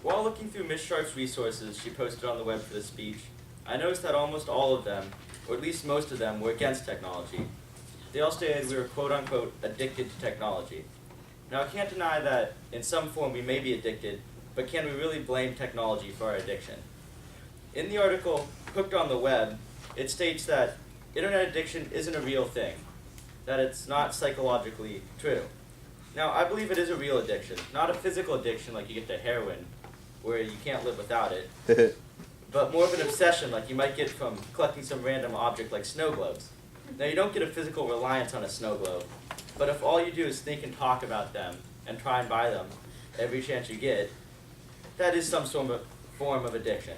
While looking through Miss Sharp's resources she posted on the web for this speech, I noticed that almost all of them, or at least most of them, were against technology. They all stated we were quote-unquote addicted to technology. Now, I can't deny that in some form we may be addicted, but can we really blame technology for our addiction? In the article, Hooked on the Web, it states that internet addiction isn't a real thing, that it's not psychologically true. Now, I believe it is a real addiction, not a physical addiction like you get to heroin, where you can't live without it, but more of an obsession like you might get from collecting some random object like snow globes. Now, you don't get a physical reliance on a snow globe, but if all you do is think and talk about them and try and buy them every chance you get, that is some sort of form of addiction.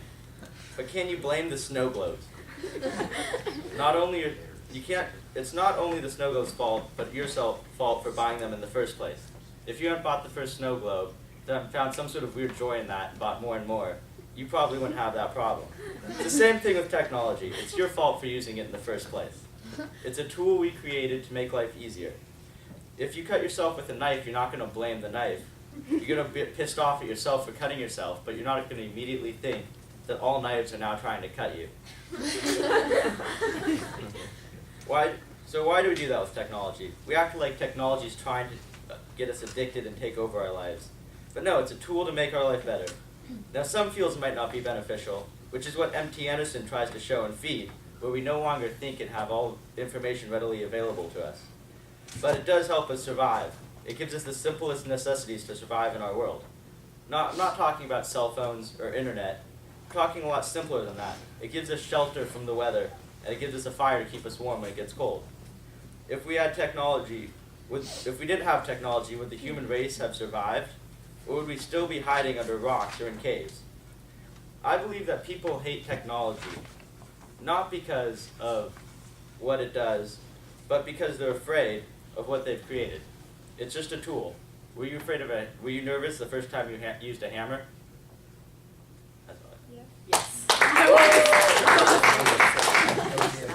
But can you blame the snow globes? It's not only the snow globe's fault, but your fault for buying them in the first place. If you hadn't bought the first snow globe, then found some sort of weird joy in that and bought more and more, you probably wouldn't have that problem. It's the same thing with technology. It's your fault for using it in the first place. It's a tool we created to make life easier. If you cut yourself with a knife, you're not going to blame the knife. You're going to be pissed off at yourself for cutting yourself, but you're not going to immediately think that all knives are now trying to cut you. Why do we do that with technology? We act like technology is trying to get us addicted and take over our lives. But no, it's a tool to make our life better. Now, some fields might not be beneficial, which is what M.T. Anderson tries to show in Feed, where we no longer think and have all information readily available to us. But it does help us survive. It gives us the simplest necessities to survive in our world. I'm not talking about cell phones or internet. I'm talking a lot simpler than that. It gives us shelter from the weather, and it gives us a fire to keep us warm when it gets cold. If we didn't have technology, would the human race have survived? Or would we still be hiding under rocks or in caves? I believe that people hate technology, not because of what it does, but because they're afraid of what they've created. It's just a tool. Were you nervous the first time you used a hammer? That's all. Yeah. Yes.